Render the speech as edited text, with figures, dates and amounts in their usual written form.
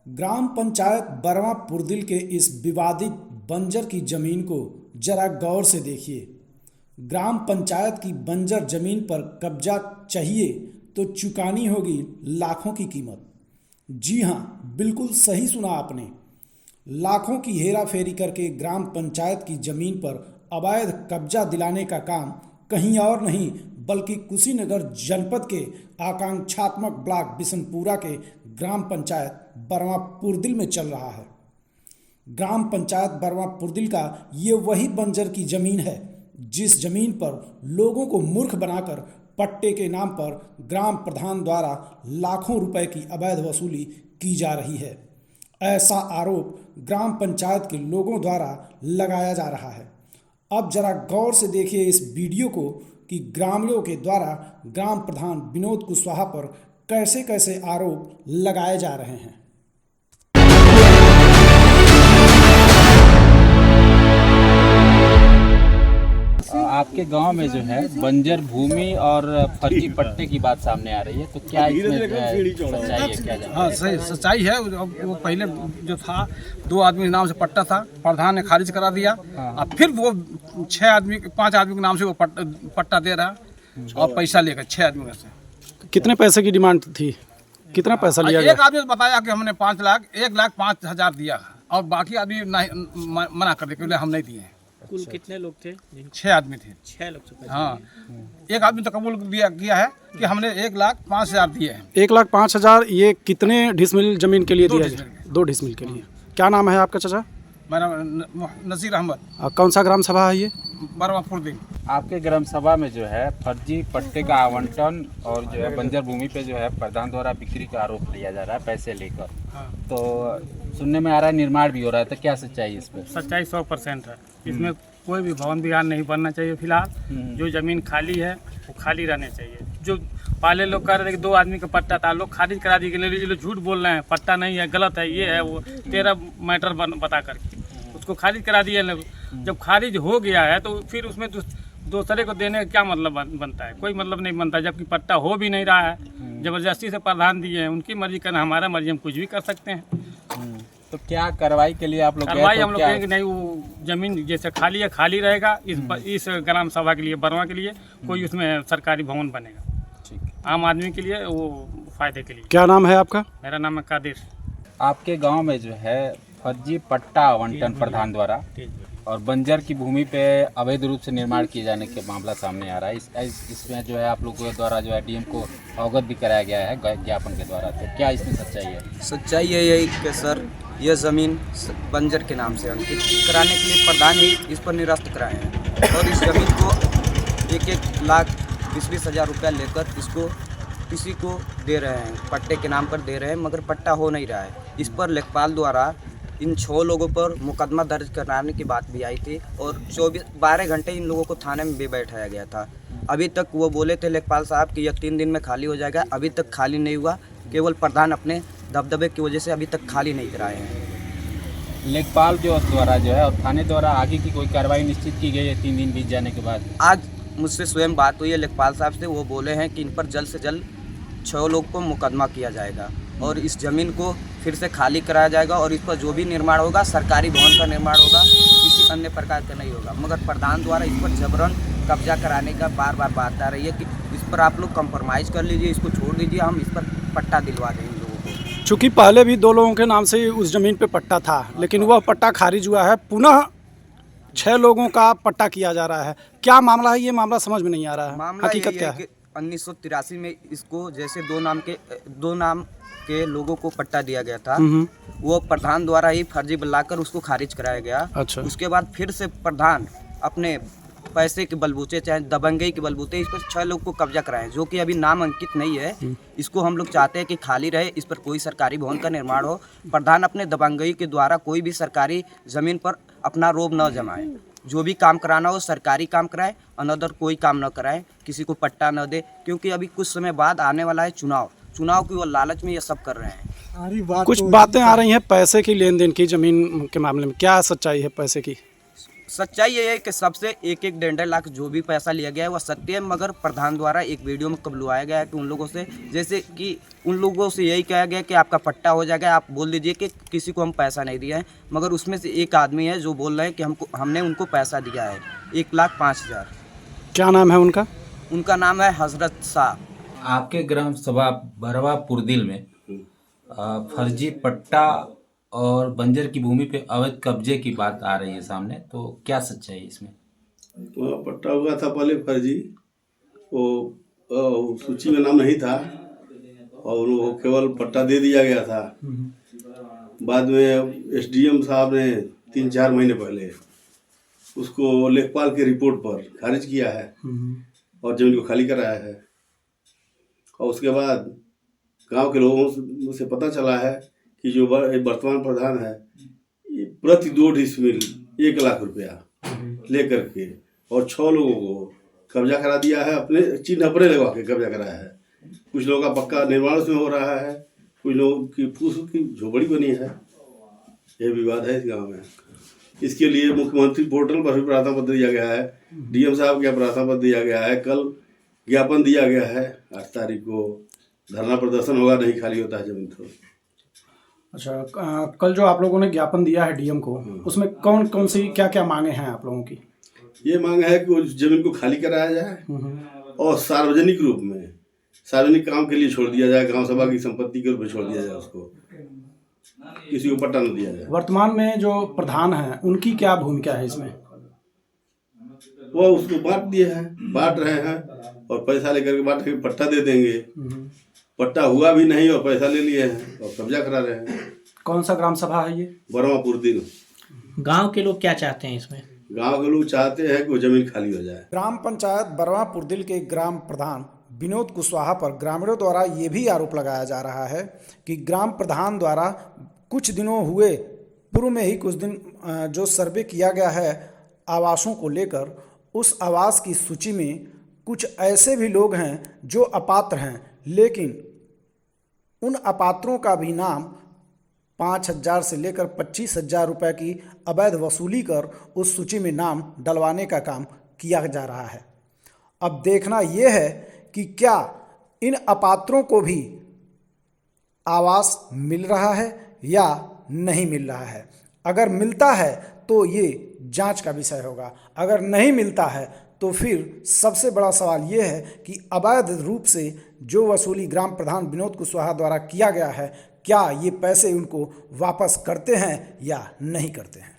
ग्राम पंचायत बरवां पुरदिल के इस विवादित बंजर की जमीन को जरा गौर से देखिए। ग्राम पंचायत की बंजर जमीन पर कब्जा चाहिए तो चुकानी होगी लाखों की कीमत। जी हाँ, बिल्कुल सही सुना आपने। लाखों की हेरा फेरी करके ग्राम पंचायत की जमीन पर अवैध कब्जा दिलाने का काम कहीं और नहीं बल्कि कुशीनगर जनपद के आकांक्षात्मक ब्लॉक बिशनपुरा के ग्राम पंचायत बरवां पुरदिल में चल रहा है। ग्राम पंचायत बरवां पुरदिल का ये वही बंजर की जमीन है जिस जमीन पर लोगों को मूर्ख बनाकर पट्टे के नाम पर ग्राम प्रधान द्वारा लाखों रुपए की अवैध वसूली की जा रही है। ऐसा आरोप ग्राम पंचायत के लोगों द्वारा लगाया जा रहा है। अब जरा गौर से देखिए इस वीडियो को कि ग्रामीणों के द्वारा ग्राम प्रधान विनोद कुशवाहा पर कैसे कैसे आरोप लगाए जा रहे हैं। आपके गांव में जो है बंजर भूमि और फर्जी पट्टे की बात सामने आ रही है, तो क्या इसमें सच्चाई है? क्या जानते हैं? हाँ, सही सच्चाई है। वो पहले जो था 2 आदमी के नाम से पट्टा था, प्रधान ने खारिज करा दिया। अब फिर वो 5 आदमी के नाम से वो पट्टा दे रहा और पैसा लेकर 6 आदमी से। कितने पैसे की डिमांड थी? कितना पैसा लिया गया? एक आदमी ने बताया कि हमने 1,05,000 दिया और बाकी आदमी मना कर दिया, हम नहीं दिए। कुल कितने लोग थे? 6 आदमी थे। 6 लोग से। हाँ, एक आदमी तो कबूल किया है कि हमने 1,05,000 दिए हैं। 1,05,000 ये कितने डिसमिल जमीन के लिए दिया डिसमिल गया? 2 डिसमिल के लिए। क्या नाम है आपका चाचा? मेरा नसीर अहमद। कौन सा ग्राम सभा है ये? बरवां पुरदिल। आपके ग्राम सभा में जो है फर्जी पट्टे का आवंटन और जो है बंजर भूमि पे जो है प्रधान द्वारा बिक्री का आरोप लिया जा रहा है पैसे लेकर। हाँ। तो सुनने में आ रहा है निर्माण भी हो रहा है, तो क्या सच्चाई इस पर? सच्चाई 100% है। इसमें कोई भी भवन विहार नहीं बनना चाहिए। फिलहाल जो जमीन खाली है वो खाली रहने चाहिए। जो पहले लोग कह रहे थे कि 2 आदमी का पट्टा था, लोग खारिज करा दिए कि ये लोग झूठ बोल रहे हैं, पट्टा नहीं है, गलत है, ये है वो 13 मैटर बता करके उसको खारिज करा दिए लोग। जब खारिज हो गया है तो फिर उसमें दूसरे को देने का क्या मतलब बनता है? कोई मतलब नहीं बनता, जबकि पट्टा हो भी नहीं रहा है। जबरदस्ती से प्रधान दिए हैं, उनकी मर्जी करना, हमारा मर्जी, हम कुछ भी कर सकते हैं। तो क्या कार्रवाई के लिए आप लोग कार्रवाई हम लोग कहेंगे नहीं, वो जमीन जैसे खाली है खाली रहेगा। इस ग्राम सभा के लिए, बरवां के लिए कोई उसमें सरकारी भवन बनेगा आम आदमी के लिए, वो फायदे के लिए। क्या नाम है आपका? मेरा नाम है कादिर। आपके गांव में जो है फर्जी पट्टा आवंटन प्रधान द्वारा और बंजर की भूमि पे अवैध रूप से निर्माण किए जाने के मामला सामने आ रहा है। इसमें जो है आप लोगों के द्वारा जो है डीएम को अवगत भी कराया गया है ज्ञापन के द्वारा, तो क्या इसमें सच्चाई है? सच्चाई है यही कि सर यह ज़मीन बंजर के नाम से अंकित कराने के लिए प्रधान ही इस पर निरस्त कराए हैं और इस ज़मीन को 1-1 लाख 20-20 हज़ार रुपया लेकर इसको किसी को दे रहे हैं, पट्टे के नाम पर दे रहे हैं, मगर पट्टा हो नहीं रहा है। इस पर लेखपाल द्वारा इन 6 लोगों पर मुकदमा दर्ज कराने की बात भी आई थी और 12 घंटे इन लोगों को थाने में भी बैठाया गया था। अभी तक वो बोले थे लेखपाल साहब कि यह 3 दिन में खाली हो जाएगा, अभी तक खाली नहीं हुआ। केवल प्रधान अपने दबदबे की वजह से अभी तक खाली नहीं कराए हैं। लेखपाल जो द्वारा जो है और थाने द्वारा आगे की कोई कार्रवाई निश्चित की गई है 3 दिन बीत जाने के बाद? आज मुझसे स्वयं बात हुई है लेखपाल साहब से, वो बोले हैं कि इन पर जल्द से जल्द 6 लोग को मुकदमा किया जाएगा और इस ज़मीन को फिर से खाली कराया जाएगा और इस पर जो भी निर्माण होगा सरकारी भवन का निर्माण होगा, किसी अन्य प्रकार का नहीं होगा। मगर प्रधान द्वारा इस पर जबरन कब्जा कराने का बार बार बात आ रही है कि इस पर आप लोग कंप्रोमाइज़ कर लीजिए, इसको छोड़ दीजिए, हम इस पर पट्टा दिलवा दें इन लोगों को। चूँकि पहले भी 2 लोगों के नाम से उस जमीन पे पट्टा था, लेकिन वह पट्टा खारिज हुआ है, पुनः 6 लोगों का पट्टा किया जा रहा है। क्या मामला है? ये मामला समझ में नहीं आ रहा है। मामला हकीकत क्या है? 1983 में इसको जैसे 2 नाम के लोगों को पट्टा दिया गया था, वो प्रधान द्वारा ही फर्जी बुलाकर उसको खारिज कराया गया। अच्छा। उसके बाद फिर से प्रधान अपने पैसे के बलबूते, चाहे दबंगई के बलबूते, इस पर 6 लोग को कब्जा कराए, जो कि अभी नाम अंकित नहीं है। इसको हम लोग चाहते हैं कि खाली रहे, इस पर कोई सरकारी भवन का निर्माण हो। प्रधान अपने दबंगई के द्वारा कोई भी सरकारी ज़मीन पर अपना रोब न जमाए, जो भी काम कराना हो सरकारी काम कराए, अनदर कोई काम न कराए, किसी को पट्टा न दे, क्योंकि अभी कुछ समय बाद आने वाला है चुनाव की वो लालच में ये सब कर रहे हैं। कुछ बातें आ रही हैं पैसे की लेन देन की जमीन के मामले में, क्या सच्चाई है पैसे की? सच्चाई ये है कि सबसे एक 1.5 लाख जो भी पैसा लिया गया है वह सत्य है, मगर प्रधान द्वारा एक वीडियो में कबलवाया गया है कि उन लोगों से, जैसे कि उन लोगों से यही कहा गया कि आपका पट्टा हो जाएगा, आप बोल दीजिए कि किसी को हम पैसा नहीं दिया है। मगर उसमें से एक आदमी है जो बोल रहे हैं कि हमने उनको पैसा दिया है 1,05,000। क्या नाम है उनका? उनका नाम है हजरत शाह। आपके ग्राम सभा बरवा पुरदिल में फर्जी पट्टा और बंजर की भूमि पे अवैध कब्जे की बात आ रही है सामने, तो क्या सच्चाई है इसमें? वहाँ पट्टा हुआ था पहले फर्जी, वो सूची में नाम नहीं था और वो केवल पट्टा दे दिया गया था। बाद में एसडीएम साहब ने 3-4 महीने पहले उसको लेखपाल की रिपोर्ट पर खारिज किया है और जमीन को खाली कराया है। और उसके बाद गांव के लोगों से पता चला है कि जो वर्तमान प्रधान है ये प्रति 2 डिसमिल 1 लाख रुपया लेकर के और 6 लोगों को कब्जा करा दिया है, अपने चिन्ह अपने लगवा के कब्जा कराया है। कुछ लोगों का पक्का निर्माण उसमें हो रहा है, कुछ लोगों की फूस की झोपड़ी बनी है। ये विवाद है इस गांव में। इसके लिए मुख्यमंत्री पोर्टल पर भी प्रार्थना पत्र दिया गया है, डीएम साहब के प्रार्थना पत्र दिया गया है, कल ज्ञापन दिया गया है। 8 तारीख को धरना प्रदर्शन होगा, नहीं खाली होता है जमीन तो। अच्छा, कल जो आप लोगों ने ज्ञापन दिया है डीएम को, उसमें कौन कौन सी क्या क्या मांगे हैं आप लोगों की? ये मांग है कि उस जमीन को खाली कराया जाए और सार्वजनिक रूप में सार्वजनिक काम के लिए छोड़ दिया जाए, गांव सभा की संपत्ति के रूप में छोड़ दिया जाए, उसको किसी को पट्टा न दिया जाए। वर्तमान में जो प्रधान हैं उनकी क्या भूमिका है इसमें? वो उसको बांट रहे हैं और पैसा लेकर के बांट के पट्टा दे देंगे। पट्टा हुआ भी नहीं और पैसा ले लिए हैं और कब्जा करा रहे हैं। कौन सा ग्राम सभा है ये? बरवा पुरदिल। गांव के लोग क्या चाहते हैं इसमें? गांव के लोग चाहते हैं कि वो जमीन खाली हो जाए। ग्राम पंचायत बरवा पुरदिल के ग्राम प्रधान विनोद कुशवाहा पर ग्रामीणों द्वारा ये भी आरोप लगाया जा रहा है कि ग्राम प्रधान द्वारा कुछ दिनों हुए पूर्व में ही कुछ दिन जो सर्वे किया गया है आवासों को लेकर, उस आवास की सूची में कुछ ऐसे भी लोग हैं जो अपात्र हैं, लेकिन उन अपात्रों का भी नाम 5,000 से लेकर 25,000 रुपये की अवैध वसूली कर उस सूची में नाम डलवाने का काम किया जा रहा है। अब देखना यह है कि क्या इन अपात्रों को भी आवास मिल रहा है या नहीं मिल रहा है। अगर मिलता है तो ये जांच का विषय होगा, अगर नहीं मिलता है तो फिर सबसे बड़ा सवाल ये है कि अवैध रूप से जो वसूली ग्राम प्रधान विनोद कुशवाहा द्वारा किया गया है, क्या ये पैसे उनको वापस करते हैं या नहीं करते हैं।